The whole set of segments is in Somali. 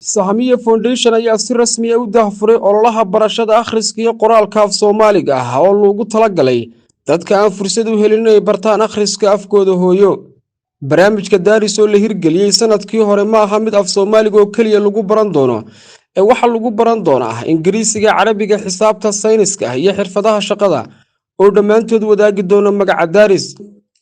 Sahamiya Foundation ayaa si rasmi ah u daahfuray ololaha barashada akhriska iyo qoraalka af Soomaaliga ah oo loogu talagalay dadka aan fursad u helin inay bartaan akhriska afkooda hooyo. Barnaamijka Daaris oo la hirgeliyay sanadkii hore ma aha mid af Soomaaliga oo kaliya lagu baran doono, waxa lagu baran doonaa Ingiriisiga, Carabiga, xisaabta, sayniska iyo xirfadaha shaqada oo dhammaantood wadaagi doona magaca Daaris.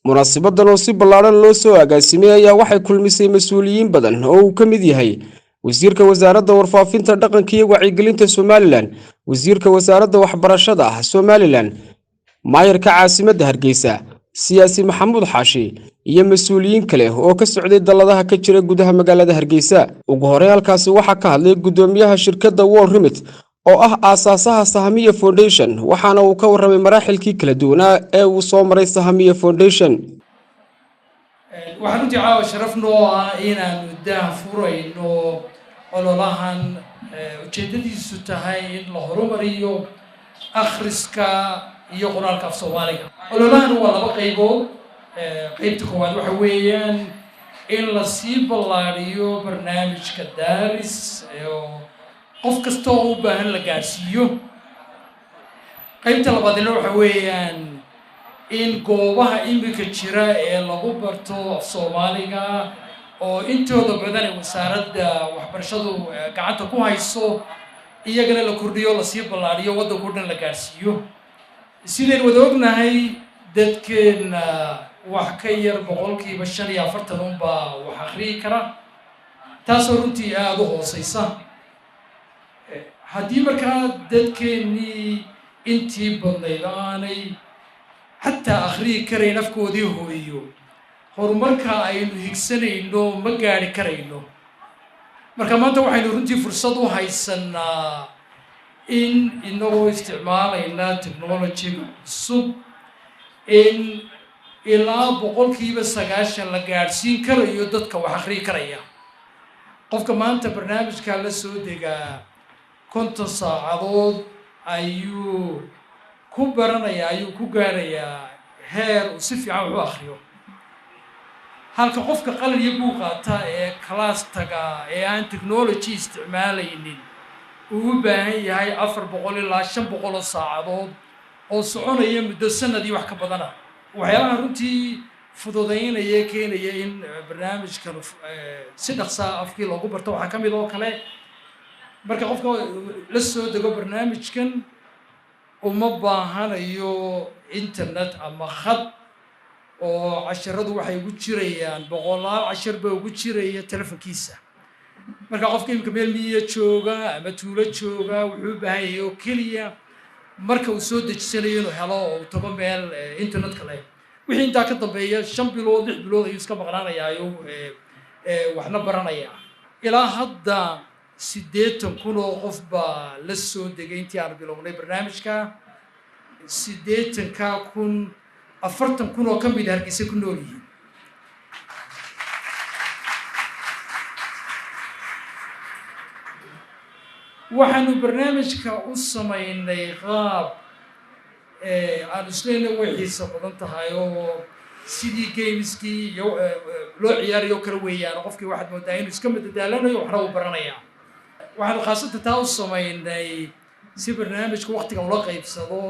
Munaasabaddan oo si ballaaran loo soo agaasimay ayaa waxay kulmisay mas'uuliyiin badan oo uu ka mid yahay wasiirka wasaaradda warfaafinta dhaqanka iyo wacyigelinta Somaliland, wasiirka wasaaradda waxbarashada Somaliland, maayarka caasimadda Hargeysa, siyaasi Maxamuud Xaashi iyo mas'uuliyiin kale oo ka socday daladaha ka jira gudaha magaalada Hargeysa. Ugu horreyn halkaasi waxaa ka hadlay gudoomiyaha shirkadda World Remit oo ah aasaasaha Sahamiya Foundation, waxaana uu ka warramay maraaxilkii kala duwanaa ee uu soo maray Sahamiya Foundation. waxaan u jeclaa sharaf noo ah inaanu daahfurayno ololahan ujeedadiisu tahay in la horumariyo akhriska iyo qoraalka af Soomaaliga. ololahan waa laba qaybood. qaybta koowaad waxa weeyaan in la sii ballaariyo barnaamijka Daaris oo qof kasta oo u baahan la gaarsiiyo. qaybta labaadna waxa weeyaan in goobaha imika jira ee lagu barto af Soomaaliga oo intooda badan ee wasaaradda waxbarashadu gacanta ku hayso iyagana la kordhiyo, la sii ballaariyo, waddanka oo dhan la gaarsiiyo. sideen wada ognahay dadkeena wax ka yar 45% unbaa wax akhriyi kara, taasoo runtii aad u hooseysa. haddii markaa dadkeennii intii badnayd aanay xataa akhriyi karayn afkoodii hooyo, horumarka aynu higsanayno ma gaari karayno. marka maanta waxaynu runtii fursad u haysanaa in inagoo isticmaalayna technology cusub in ilaa 90% la gaadhsiin karayo dadka wax akhriyi karaya. qofka maanta barnaamijka la soo degaa 50 saacadood ayuu ku baranayaa, ayuu ku gaarayaa heer uu si fiican wax u akhriyo. halka qofka qalin iyo buug qaata ee class taga ee aan technology isticmaalaynin uu u baahan yahay 400 ilaa 500 saacadood oo soconaya muddo sanad iyo wax ka badan. waxyaalaha runtii fududeynaya keenaya in barnaamijkan si dhaqso ah afkii loogu barto waxaa ka mid oo kale marka qofka la soo dego barnaamijkan uma baahanayo internet ama khad oo casharadu waxay ugu jirayaan 100 cashar baa ugu jiraya telefonkiisa. marka qofka imika meel miyiga jooga ama tuulo jooga wuxuu u baahan yahay oo keliya marka uu soo dejisanayo inuu helo oo tago meel internetka leh. wixii intaa ka dambeeya 5 bilood 6 bilood ayuu iska maqnaanayaayo waxna baranaya. ilaa hadda 80,000 oo qof baa la soo degay intii aan bilownay barnaamijka. 80,000 40,000 oo ka mid ah Hargeysa ku nool yihiin. waxaanu barnaamijka u samaynay qaab aan isleeyahay way xiiso badan tahay oo sidii gameskii iyo loo ciyaariyo kala weeyaan. qofkii waxaad moodaa inuu iska madadaalanayo waxna uu baranayaa. waxaanu khaasatan taa u samaynay si barnaamijka waqtiga ula qaybsado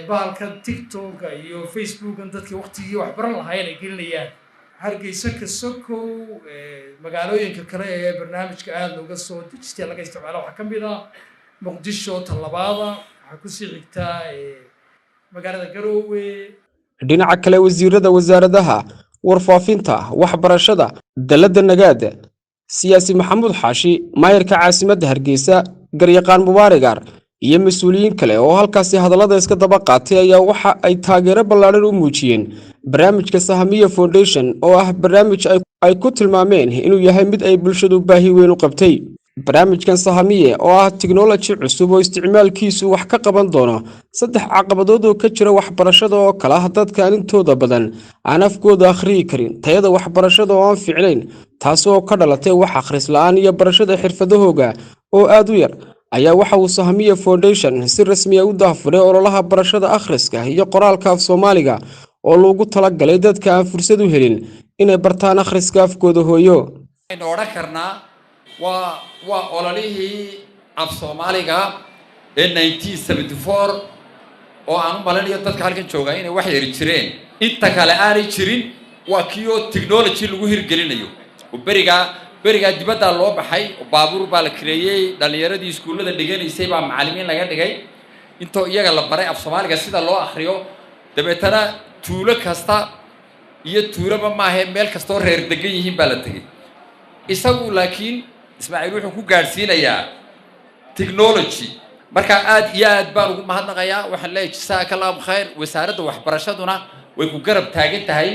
bahalka TikTok iyo Facebook dadkii waqtigii wax baran lahaayeen ay gelinayaan. Hargeysa ka sokow magaalooyinka kale ee barnaamijka aad looga soo dejistay laga isticmaalo waxa ka mid ah Muqdisho, Talabaada, waxa ku sii xigta magaalada Garowe. dhinaca kale wasiirada wasaaradaha warfaafinta, waxbarashada, dalada Nagaada, siyaasi Maxamuud Xaashi, maayarka caasimadda Hargeysa, garyaqaan Mubaaragar iyo mas'uuliyiin kale oo halkaasi hadallada iska daba qaatay ayaa waxa ay taageero ballaaran u muujiyeen barnaamijka Sahamiya Foundation oo ah barnaamij ay ku tilmaameen inuu yahay mid ay bulshadu baahi weyn u qabtay. barnaamijkan Sahamiya oo ah technology cusub oo isticmaalkiisu wax ka qaban doono 3 caqabadood oo ka jira waxbarashada oo kala ah dadka intooda badan aan afkooda akhriyi karin, tayada waxbarashada oo aan fiicnayn, taas oo ka dhalatay wax akhris la'aan iyo barashada xirfadahooga oo aad u yar. ayaa waxa uu Sahamiya Foundation si rasmi ah u daahfuray ololaha barashada akhriska iyo qoraalka af Soomaaliga oo loogu talagalay dadka aan fursad u helin inay bartaan akhriska afkooda hooyo. aynu oran karnaa ololihii af Soomaaliga ee 1974 oo aan u maleynayo dadka halkan jooga inay wax yar jireen inta kale aanay jirin waa kiyo technology lagu hirgelinayo oo beriga dibadda loo baxay oo baabuur baa la kireeyay dhalinyaradii iskuulada dhiganaysay baa macallimiin laga dhigay intoo iyaga la baray af Soomaaliga sida loo akhriyo dabeetana tuulo kasta iyo tuulaba maahe meel kasta oo reer degan yihiin baa la tagay isagu laakiin Ismaaciil wuxuu ku gaarsiinayaa technology marka aad iyo aad baan ugu mahadnaqayaa waxaan leeyahay jazakallahu khayr wasaaradda waxbarashaduna way ku garab taagan tahay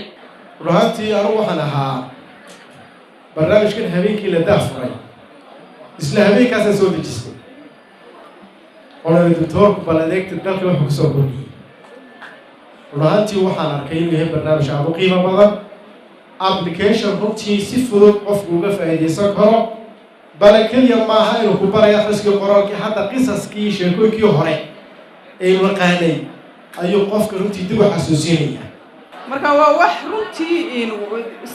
runtii anigu waxaan ahaa barnaamijkan habeenkii la daafuray isla habeenkaas soo dejistay oo doctorku baladeegta dalka wuxuu soo kordhiyay runtii waxaan arkay in yahay barnaamij aad u qiimo badan application runtii si fudud qofku uga faa'iideysan karo bal kaliya ma aha inuu ku barayo akhriska qoraalka hadda qisaskii sheekooyinkii hore ee la qaanay ayuu qofka runtii dib u xasuusinaya marka waa wax runtii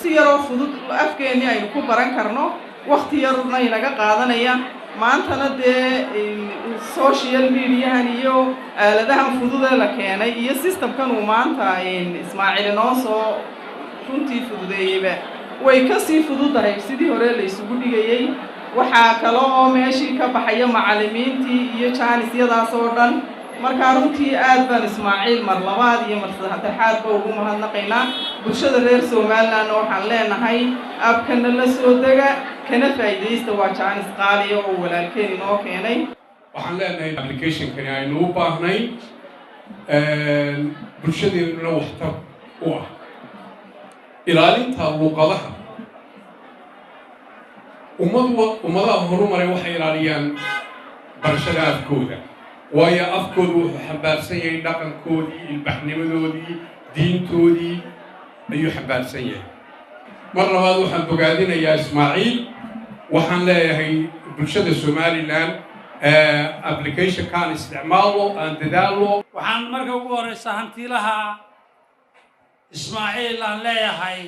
si yar oo fudud afkeeni aynu ku baran karno waqti yarna inaga qaadanaya maantana dee social mediahan iyo aaladahan fudud ee la keenay iyo systemkan uu maanta Ismaaciil noo soo runtii fududeeyay way ka sii fududahay sidii hore la isugu dhigayay waxaa kale oo meeshii ka baxaya macallimiintii iyo jaanisyadaas oo dhan marka runtii aad baan Ismaaciil mar labaad iyo mar saddexaad ba ugu mahadnaqaynaa bulshada reer Soomaaliland waxaan leenahay abkana la soo daga kana faa'iideysta waa jaanis qaali oo walaalkeen inoo keenay waxaan leenahay application-kani aynu u baahnay bulshadeeduna waxtar u ah ilaalinta luqadaha ummadaha horumaray waxay ilaaliyaan barashada afkooda waayo afkoodu wuxuu xambaarsan yahay dhaqankoodii ilbaxnimadoodii diintoodii ayuu xambaarsan yahay mar labaad waxaan bogaadinayaa Ismaaciil waxaan leeyahay bulshada Somaliland application-kan isticmaalo aan dadaalo waxaan marka ugu horeysa hantilaha Ismaaciil aan leeyahay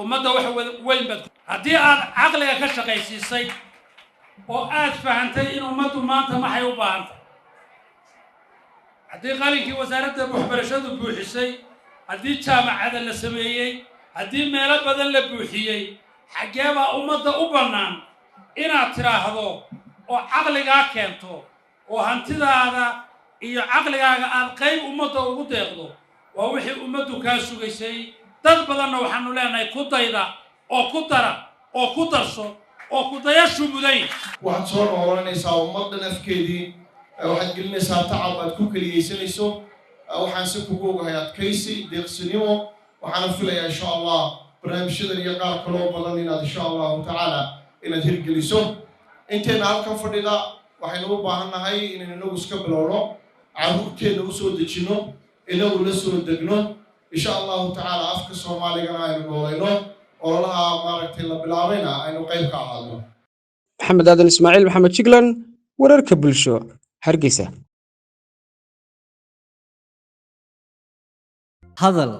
ummadda wax weyn bad haddii aad caqliga ka shaqaysiisay oo aad fahantay in ummaddu maanta maxay u baahantay haddii qalinkii wasaaradda waxbarashadu buuxisay haddii jaamacada la sameeyey haddii meelo badan la buuxiyey xaggee baa ummadda u bannaan inaad tiraahdo oo caqligaa keento oo hantidaada iyo caqligaaga aad qayb ummadda ugu deeqdo waa wixii ummaddu kaa sugaysay dad badanna waxaanu leenahay ku dayda oo ku dara oo ku darso oo ku dayashu mudayn waxaad soo noolanaysaa ummaddan afkeedii waxaad gelinaysaa tacab aad ku kaliyeysanayso waxaan si kugu ogahay adkaysi deeqsinimo waxaana filayaa insha allah barnaamijyadan iyo qaar kaloo badan inaad insha allahu tacaala inaad hirgeliso inteena halkan fadhida waxaynu u baahannahay inaynu inagu iska bilowno carruurteenna u soo dejino inagu la soo degno insha allahu tacaala afka soomaaligana aynu noolayno ololaha maaragtay la bilaabayna aynu qayb ka ahaadno maxamed aadan ismaaciil maxamed jiglan wararka bulsho hargeysa hadal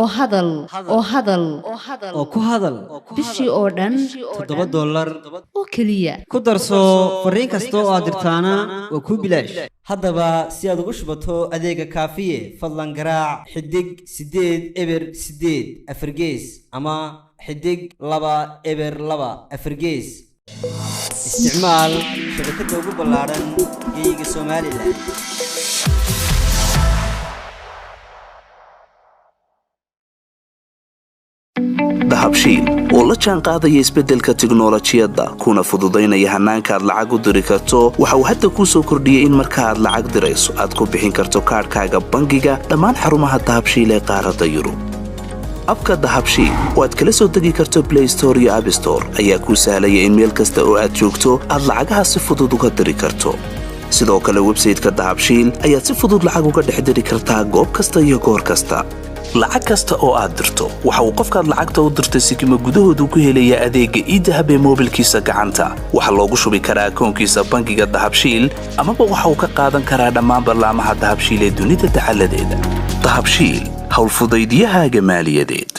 oo hadal oo hadal oo ku hadal bishii oo dhan $7 oo keliya ku darso fariin kasta oo aad dirtaana waa ku bilaash haddaba si aad ugu shubato adeega kaafiye fadlan garaac xidig 8 eber 8 afargees ama xidig 2 eber 2 afargees isticmaal shabakadda ugu ballaaran geeyiga Soomaaliland dahabshiil oo la jaan qaadaya isbeddelka tiknoolajiyadda kuna fududaynaya hannaanka aad lacag u diri karto waxa uu hadda kuu soo kordhiyey in marka aad lacag dirayso aad ku bixin karto kaadhkaaga bangiga dhammaan xarumaha dahabshiil ee qaaradda Yurub abka dahabshiil oo aad kala soo degi karto Play Store iyo App Store ayaa kuu sahlaya in meel kasta oo aad joogto aad lacagaha si fudud uga diri karto sidoo kale website-ka dahabshiil ayaad si fudud lacag uga dhex diri kartaa goob kasta iyo goor kasta lacag kasta oo aad dirto waxa uu qofkaad lacagta u dirtay sikimo gudahoodu ku helayaa adeegga e-dahab ee moobilkiisa gacanta waxa loogu shubi karaa akoonkiisa bangiga dahabshiil amaba waxa uu ka qaadan karaa dhammaan barnaamijyada dahabshiil ee dunida dacaladeeda dahabshiil hawl fudaydiyahaaga maaliyadeed